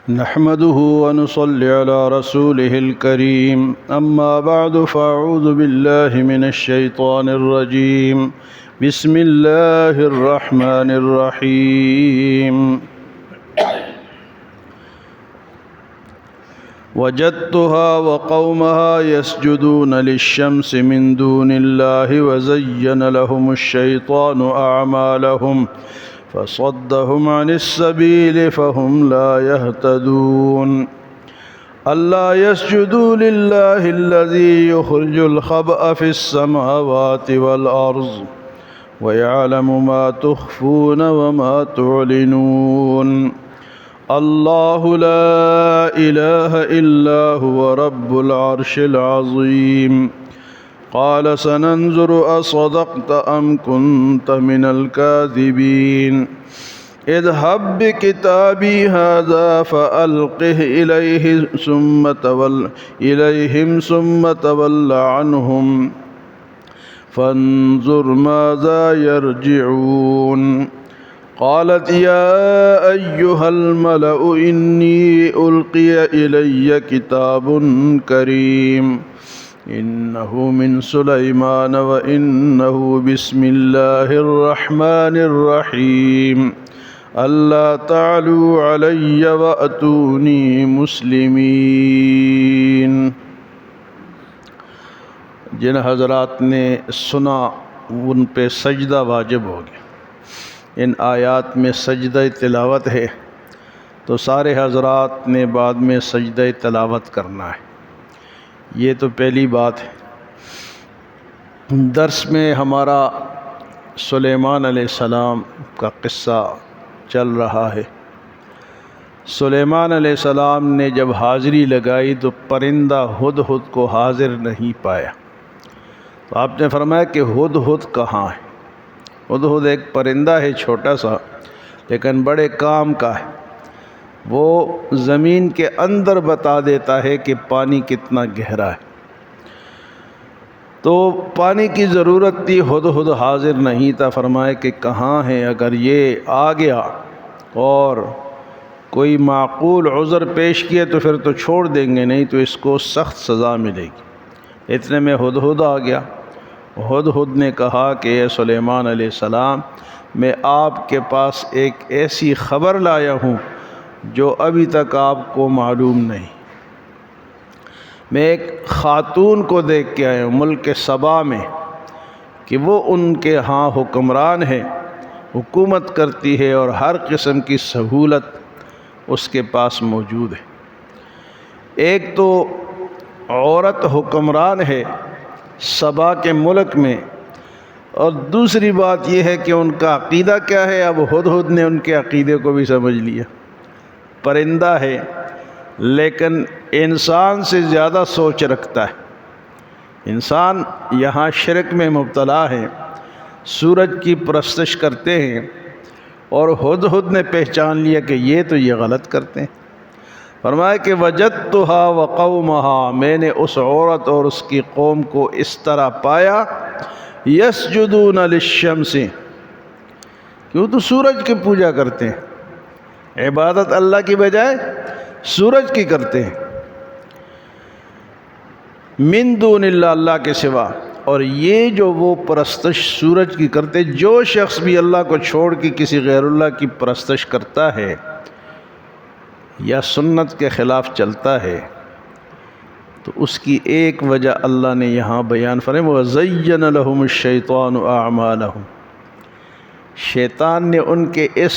نحمده ونصلي على رسوله الكريم أما بعد فأعوذ بالله من الشيطان الرجيم بسم الله الرحمن الرحيم وجدتها وقومها يسجدون للشمس من دون الله وزين لهم الشيطان أعمالهم فصدهم عن السبيل فهم لا يهتدون ألا يسجدوا لله الذي يخرج الخبأ في السماوات والأرض ويعلم ما تخفون وما تعلنون الله لا إله إلا هو رب العرش العظيم قال سننظر أصدقت أم كنت من الكاذبين اذهب بكتابي هذا فألقه إليهم ثم تول عنهم فانظر ماذا يرجعون قالت يا أيها الملأ إني ألقي إلي كتاب كريم إنه من سليمان وإنه بسم الله الرحمن الرحيم ألا تعلوا علي وأتوني مسلمين۔ جن حضرات نے سنا ان پہ سجدہ واجب ہو گیا۔ ان آیات میں سجدہ تلاوت ہے تو سارے حضرات نے بعد میں سجدہ تلاوت کرنا ہے۔ یہ تو پہلی بات ہے۔ درس میں ہمارا سلیمان علیہ السلام کا قصہ چل رہا ہے۔ سلیمان علیہ السلام نے جب حاضری لگائی تو پرندہ ہدہد کو حاضر نہیں پایا، تو آپ نے فرمایا کہ ہدہد کہاں ہے؟ ہدہد ایک پرندہ ہے چھوٹا سا لیکن بڑے کام کا ہے۔ وہ زمین کے اندر بتا دیتا ہے کہ پانی کتنا گہرا ہے۔ تو پانی کی ضرورت تھی، ہدہد حاضر نہیں تھا۔ فرمایا کہ کہاں ہے؟ اگر یہ آ گیا اور کوئی معقول عذر پیش کیا تو پھر تو چھوڑ دیں گے، نہیں تو اس کو سخت سزا ملے گی۔ اتنے میں ہدہد آ گیا۔ ہدہد نے کہا کہ اے سلیمان علیہ السلام، میں آپ کے پاس ایک ایسی خبر لایا ہوں جو ابھی تک آپ کو معلوم نہیں۔ میں ایک خاتون کو دیکھ کے آیا ہوں ملک سبا میں کہ وہ ان کے ہاں حکمران ہے، حکومت کرتی ہے اور ہر قسم کی سہولت اس کے پاس موجود ہے۔ ایک تو عورت حکمران ہے سبا کے ملک میں، اور دوسری بات یہ ہے کہ ان کا عقیدہ کیا ہے۔ اب ہدہد نے ان کے عقیدے کو بھی سمجھ لیا۔ پرندہ ہے لیکن انسان سے زیادہ سوچ رکھتا ہے۔ انسان یہاں شرک میں مبتلا ہے، سورج کی پرستش کرتے ہیں، اور ہدہد نے پہچان لیا کہ یہ غلط کرتے ہیں۔ فرمایا کہ وجدتها وقومها، میں نے اس عورت اور اس کی قوم کو اس طرح پایا، یسجدون للشمس، کیوں تو سورج کی پوجا کرتے ہیں، عبادت اللہ کی بجائے سورج کی کرتے ہیں، من دون اللہ، اللہ کے سوا۔ اور یہ جو وہ پرستش سورج کی کرتے، جو شخص بھی اللہ کو چھوڑ کے کسی غیر اللہ کی پرستش کرتا ہے یا سنت کے خلاف چلتا ہے تو اس کی ایک وجہ اللہ نے یہاں بیان فرمائی، وَزَيَّنَ لَهُمُ الشَّيْطَانُ أَعْمَالَهُمْ، شیطان نے ان کے اس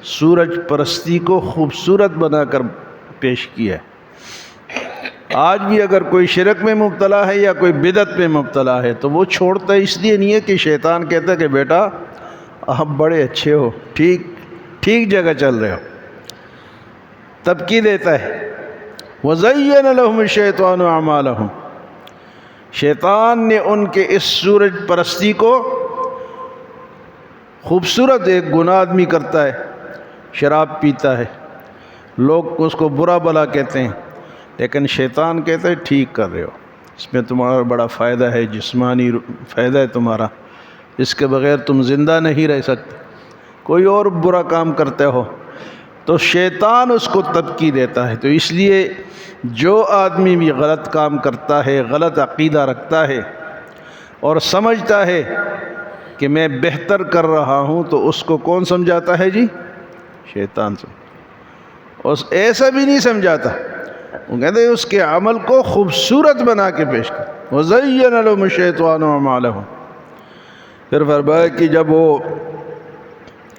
سورج پرستی کو خوبصورت بنا کر پیش کیا ہے۔ آج بھی اگر کوئی شرک میں مبتلا ہے یا کوئی بدعت میں مبتلا ہے تو وہ چھوڑتا اس لیے نہیں ہے کہ شیطان کہتا ہے کہ بیٹا آپ بڑے اچھے ہو، ٹھیک جگہ چل رہے ہو، تبکی دیتا ہے۔ وَزَيَّنَ لَهُمُ الشَّيْطَانُ أَعْمَالَهُمْ، شیطان نے ان کے اس سورج پرستی کو خوبصورت، ایک گناہ آدمی کرتا ہے، شراب پیتا ہے، لوگ اس کو برا بلا کہتے ہیں، لیکن شیطان کہتا ہے ٹھیک کر رہے ہو، اس میں تمہارا بڑا فائدہ ہے، جسمانی فائدہ ہے تمہارا، اس کے بغیر تم زندہ نہیں رہ سکتے۔ کوئی اور برا کام کرتے ہو تو شیطان اس کو تبکی دیتا ہے۔ تو اس لیے جو آدمی بھی غلط کام کرتا ہے، غلط عقیدہ رکھتا ہے اور سمجھتا ہے کہ میں بہتر کر رہا ہوں، تو اس کو کون سمجھاتا ہے جی؟ شیطان سے۔ اس ایسا بھی نہیں سمجھاتا، وہ کہتے ہیں اس کے عمل کو خوبصورت بنا کے پیش کر، وَزَيَّنَ لَهُمُ الشَّيْطَانُ أَعْمَالَهُمْ۔ پھر فرمایا کہ جب وہ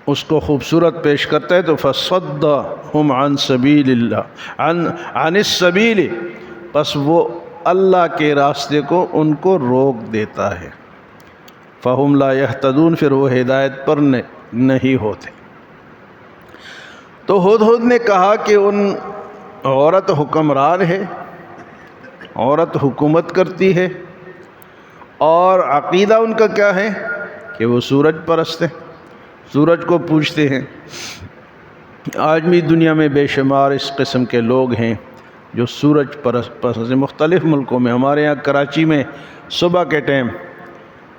اس کو خوبصورت پیش کرتا ہے تو فَصَدَّهُمْ عَنْ سَبِيلِ اللَّهِ عَنِ السَّبِيلِ، پس وہ اللہ کے راستے کو ان کو روک دیتا ہے۔ فَهُمْ لَا يَهْتَدُونَ، پھر وہ ہدایت پر نہیں ہوتے۔ تو ہدہد نے کہا کہ ان عورت حکمران ہے، عورت حکومت کرتی ہے، اور عقیدہ ان کا کیا ہے کہ وہ سورج پرست ہے، سورج کو پوجتے ہیں۔ آج بھی دنیا میں بے شمار اس قسم کے لوگ ہیں جو سورج پرست ہیں، مختلف ملکوں میں۔ ہمارے یہاں کراچی میں صبح کے ٹائم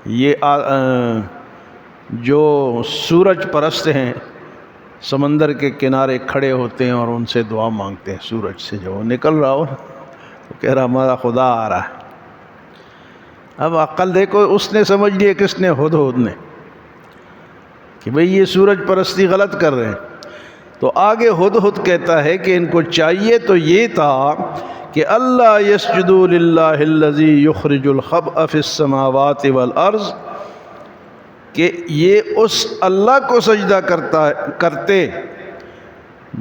یہ جو سورج پرست ہیں سمندر کے کنارے کھڑے ہوتے ہیں اور ان سے دعا مانگتے ہیں، سورج سے جو نکل رہا ہو تو کہہ رہا ہمارا خدا آ رہا ہے۔ اب عقل دیکھو، اس نے سمجھ لیا، کس نے؟ ہدہد نے، کہ بھئی یہ سورج پرستی غلط کر رہے ہیں۔ تو آگے ہدہد کہتا ہے کہ ان کو چاہیے تو یہ تھا کہ اللہ یسجدوا للہ الذی یخرج الخبء فی السماوات والارض، کہ یہ اس اللہ کو سجدہ کرتے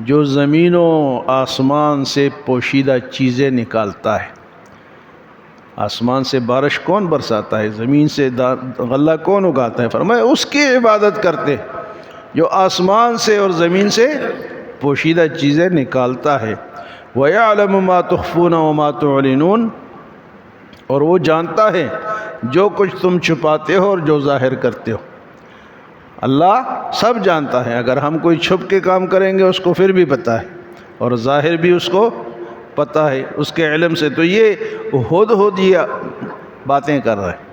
جو زمین و آسمان سے پوشیدہ چیزیں نکالتا ہے۔ آسمان سے بارش کون برساتا ہے؟ زمین سے غلہ کون اگاتا ہے؟ فرمایا اس کی عبادت کرتے جو آسمان سے اور زمین سے پوشیدہ چیزیں نکالتا ہے۔ وَيَعْلَمُ مَا تُخْفُونَ وَمَا تُعْلِنُونَ، اور وہ جانتا ہے جو کچھ تم چھپاتے ہو اور جو ظاہر کرتے ہو۔ اللہ سب جانتا ہے، اگر ہم کوئی چھپ کے کام کریں گے اس کو پھر بھی پتہ ہے، اور ظاہر بھی اس کو پتہ ہے اس کے علم سے۔ تو یہ ہدہد یہ باتیں کر رہا ہے۔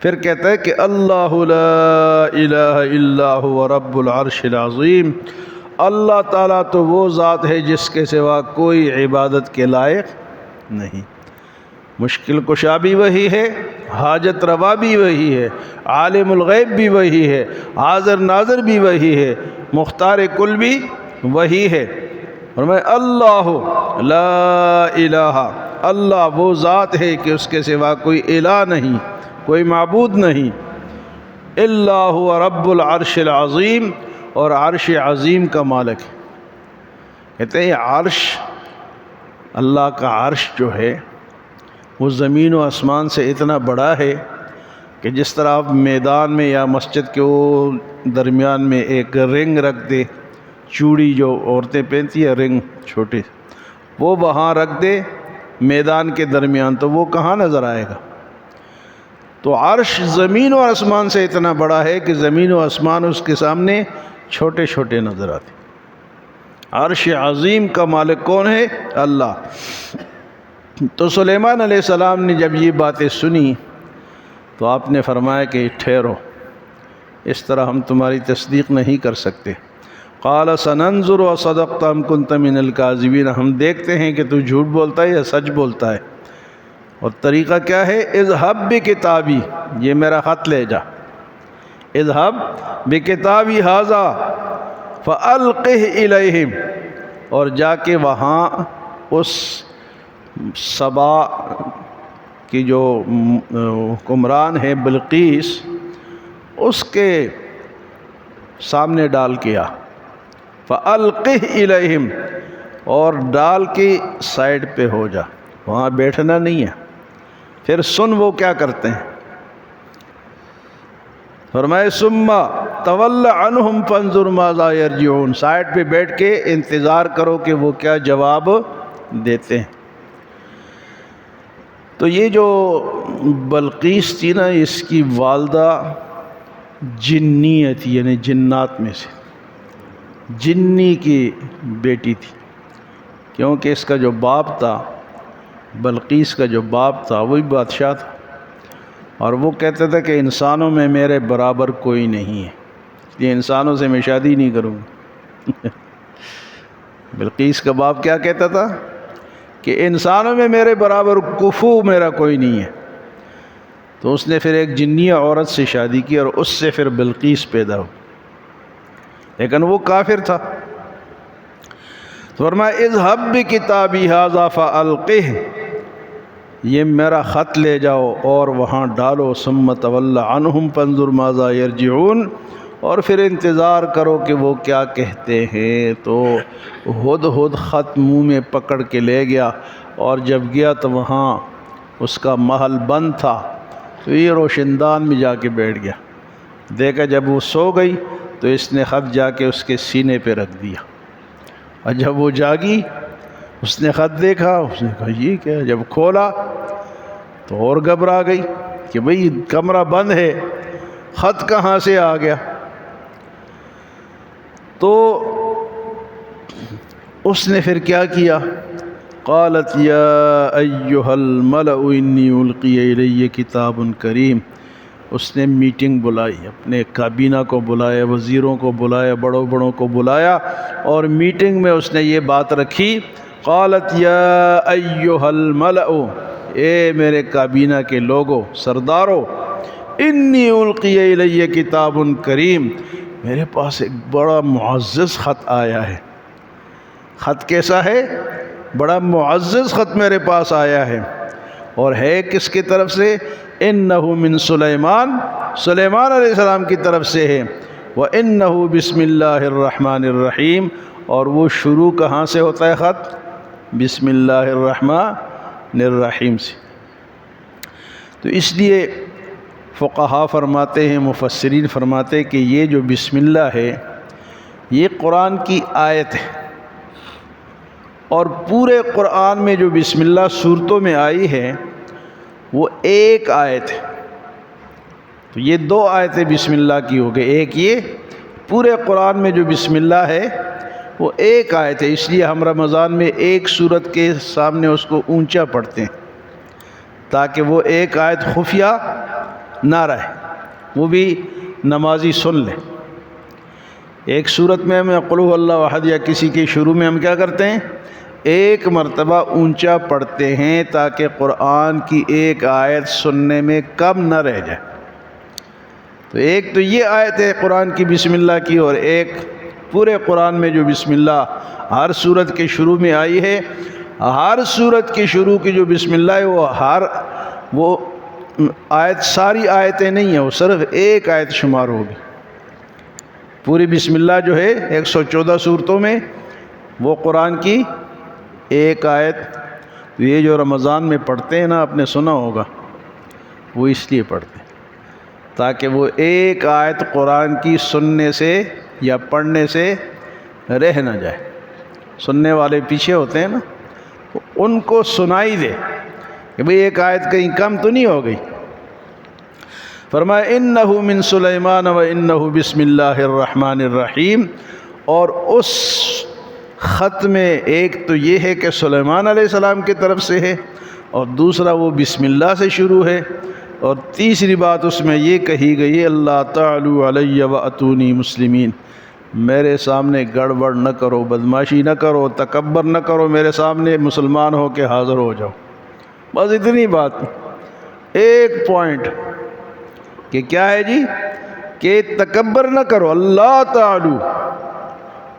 پھر کہتا ہے کہ اللہ لا الہ الا هو رب العرش العظیم، اللہ تعالیٰ تو وہ ذات ہے جس کے سوا کوئی عبادت کے لائق نہیں۔ مشکل کشا بھی وہی ہے، حاجت روا بھی وہی ہے، عالم الغیب بھی وہی ہے، حاضر ناظر بھی وہی ہے، مختار کل بھی وہی ہے۔ اور میں اللہ لا الہ، اللہ وہ ذات ہے کہ اس کے سوا کوئی الہ نہیں، کوئی معبود نہیں، الا هو رب العرش العظیم، اور عرش عظیم کا مالک ہے۔ کہتے ہیں عرش، اللہ کا عرش جو ہے وہ زمین و آسمان سے اتنا بڑا ہے کہ جس طرح آپ میدان میں یا مسجد کے وہ درمیان میں ایک رنگ رکھ دے، چوڑی جو عورتیں پہنتی ہیں رنگ چھوٹی، وہ وہاں رکھ دے میدان کے درمیان، تو وہ کہاں نظر آئے گا؟ تو عرش زمین و آسمان سے اتنا بڑا ہے کہ زمین و آسمان اس کے سامنے چھوٹے چھوٹے نظر آتے۔ عرش عظیم کا مالک کون ہے؟ اللہ۔ تو سلیمان علیہ السلام نے جب یہ باتیں سنی تو آپ نے فرمایا کہ ٹھہرو، اس طرح ہم تمہاری تصدیق نہیں کر سکتے۔ قال سننظر اصدقت ام كنت من الكاذبین، ہم دیکھتے ہیں کہ تو جھوٹ بولتا ہے یا سچ بولتا ہے۔ اور طریقہ کیا ہے؟ اذهب بکتابی، یہ میرا خط لے جا، اذهب بکتابی ھذا فالقہ الیہم، اور جا کے وہاں اس سبا کی جو حکمران ہے بلقیس، اس کے سامنے ڈال کیا، فالقہ الیہم، اور ڈال کے سائڈ پہ ہو جا، وہاں بیٹھنا نہیں ہے۔ پھر سن وہ کیا کرتے ہیں، فرمائے ثم تول عنہم فانظر ماذا یرجعون، سائڈ پہ بیٹھ کے انتظار کرو کہ وہ کیا جواب دیتے ہیں۔ تو یہ جو بلقیس تھی نا، اس کی والدہ جنیت تھی، یعنی جنات میں سے جنی کی بیٹی تھی، کیونکہ اس کا جو باپ تھا، بلقیس کا جو باپ تھا وہی بادشاہ تھا، اور وہ کہتا تھا کہ انسانوں میں میرے برابر کوئی نہیں ہے، اس لیے انسانوں سے میں شادی نہیں کروں گا۔ بلقیس کا باپ کیا کہتا تھا کہ انسانوں میں میرے برابر کفو میرا کوئی نہیں ہے. تو اس نے پھر ایک جنیہ عورت سے شادی کی اور اس سے پھر بلقیس پیدا ہو، لیکن وہ کافر تھا. تو فرمایا اذهب بکتابی ھذا فالقہ، یہ میرا خط لے جاؤ اور وہاں ڈالو. ثم تول عنہم فانظر ماذا یرجعون، اور پھر انتظار کرو کہ وہ کیا کہتے ہیں. تو ہدہد خط منہ میں پکڑ کے لے گیا، اور جب گیا تو وہاں اس کا محل بند تھا. تو یہ روشندان میں جا کے بیٹھ گیا. دیکھا جب وہ سو گئی تو اس نے خط جا کے اس کے سینے پہ رکھ دیا، اور جب وہ جاگی اس نے خط دیکھا، اس نے کہا یہ کیا ہے؟ جب کھولا تو اور گھبرا گئی کہ بھئی کمرہ بند ہے، خط کہاں سے آ گیا. تو اس نے پھر کیا کیا، قالت یا ایہا الملأ انی القی الی کتاب کریم. اس نے میٹنگ بلائی، اپنے کابینہ کو بلایا، وزیروں کو بلایا، بڑوں بڑوں کو بلایا، اور میٹنگ میں اس نے یہ بات رکھی. قالت یا ایہا الملأ، اے میرے کابینہ کے لوگوں، سرداروں، انی القی الی کتاب کریم، میرے پاس ایک بڑا معزز خط آیا ہے. خط کیسا ہے؟ بڑا معزز خط میرے پاس آیا ہے، اور ہے کس کی طرف سے؟ انہ من سلیمان، سلیمان علیہ السلام کی طرف سے ہے. وانہ بسم اللہ الرحمن الرحیم، اور وہ شروع کہاں سے ہوتا ہے خط؟ بسم اللہ الرحمن الرحیم سے. تو اس لیے فقہا فرماتے ہیں، مفسرین فرماتے ہیں کہ یہ جو بسم اللہ ہے یہ قرآن کی آیت ہے، اور پورے قرآن میں جو بسم اللہ صورتوں میں آئی ہے وہ ایک آیت ہے. تو یہ دو آیتیں بسم اللہ کی ہو گئی، ایک یہ پورے قرآن میں جو بسم اللہ ہے وہ ایک آیت ہے. اس لیے ہم رمضان میں ایک سورت کے سامنے اس کو اونچا پڑھتے ہیں تاکہ وہ ایک آیت خفیہ نہ رہے، وہ بھی نمازی سن لے. ایک سورت میں ہم قل ھو اللہ احد یا کسی کے شروع میں ہم کیا کرتے ہیں؟ ایک مرتبہ اونچا پڑھتے ہیں تاکہ قرآن کی ایک آیت سننے میں کم نہ رہ جائے. تو ایک تو یہ آیت ہے قرآن کی بسم اللہ کی، اور ایک پورے قرآن میں جو بسم اللہ ہر سورت کے شروع میں آئی ہے. ہر سورت کے شروع کی جو بسم اللہ ہے وہ آیت ساری آیتیں نہیں ہیں، وہ صرف ایک آیت شمار ہوگی. پوری بسم اللہ جو ہے 114 سورتوں میں وہ قرآن کی ایک آیت. یہ جو رمضان میں پڑھتے ہیں نا، آپ نے سنا ہوگا، وہ اس لیے پڑھتے ہیں تاکہ وہ ایک آیت قرآن کی سننے سے یا پڑھنے سے رہ نہ جائے. سننے والے پیچھے ہوتے ہیں نا، ان کو سنائی دے کہ بھئی ایک آیت کہیں کم تو نہیں ہو گئی. فرمایا انہ من سلیمان و انہ بسم اللہ الرحمن الرحیم. اور اس خط میں ایک تو یہ ہے کہ سلیمان علیہ السلام کی طرف سے ہے، اور دوسرا وہ بسم اللہ سے شروع ہے، اور تیسری بات اس میں یہ کہی گئی ہے اللہ تعالی علی واتونی مسلمین، میرے سامنے گڑبڑ نہ کرو، بدماشی نہ کرو، تکبر نہ کرو، میرے سامنے مسلمان ہو کے حاضر ہو جاؤ. بس اتنی بات، ایک پوائنٹ کہ کیا ہے جی، کہ تکبر نہ کرو، اللہ تعالی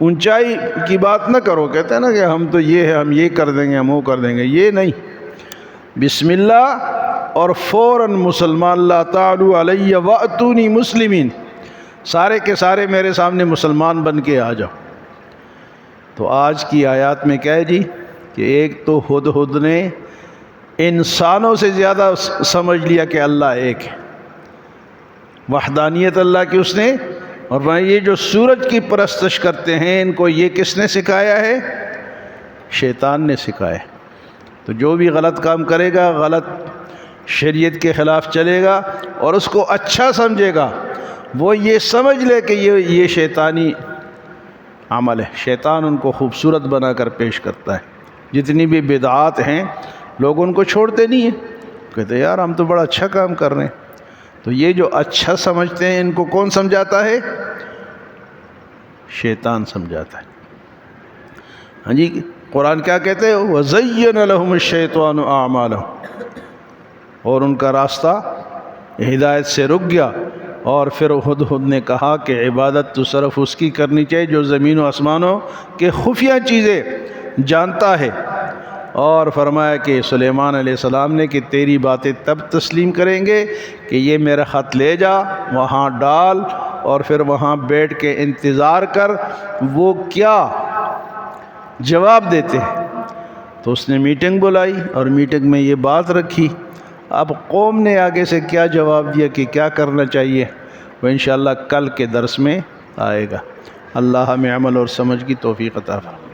اونچائی کی بات نہ کرو. کہتے ہیں نا کہ ہم تو یہ ہے، ہم یہ کر دیں گے، ہم وہ کر دیں گے، یہ نہیں. بسم اللہ اور فوراً مسلمان، اللہ تعالی علی واتونی مسلمین، سارے کے سارے میرے سامنے مسلمان بن کے آ جاؤ. تو آج کی آیات میں کیا ہے جی، کہ ایک تو ہدہد نے انسانوں سے زیادہ سمجھ لیا کہ اللہ ایک ہے، وحدانیت اللہ کی اس نے. اور یہ جو سورج کی پرستش کرتے ہیں ان کو یہ کس نے سکھایا ہے؟ شیطان نے سکھایا. تو جو بھی غلط کام کرے گا، غلط شریعت کے خلاف چلے گا اور اس کو اچھا سمجھے گا، وہ یہ سمجھ لے کہ یہ شیطانی عمل ہے. شیطان ان کو خوبصورت بنا کر پیش کرتا ہے. جتنی بھی بدعات ہیں لوگ ان کو چھوڑتے نہیں ہیں، کہتے یار ہم تو بڑا اچھا کام کر رہے ہیں. تو یہ جو اچھا سمجھتے ہیں ان کو کون سمجھاتا ہے؟ شیطان سمجھاتا ہے. ہاں جی قرآن کیا کہتے ہیں؟ وَزَيَّنَ لَهُمُ الشَّيْطَانُ أَعْمَالَهُمْ، اور ان کا راستہ ہدایت سے رک گیا۔ اور پھر ہدہد نے کہا کہ عبادت تو صرف اس کی کرنی چاہیے جو زمین و آسمانوں کے خفیہ چیزیں جانتا ہے۔ اور فرمایا کہ سلیمان علیہ السلام نے کہ تیری باتیں تب تسلیم کریں گے کہ یہ میرا خط لے جا، وہاں ڈال، اور پھر وہاں بیٹھ کے انتظار کر وہ کیا جواب دیتے ہیں۔ تو اس نے میٹنگ بلائی اور میٹنگ میں یہ بات رکھی۔ اب قوم نے آگے سے کیا جواب دیا کہ کیا کرنا چاہیے، وہ انشاءاللہ کل کے درس میں آئے گا۔ اللہ ہمیں عمل اور سمجھ کی توفیق عطا فرمائے۔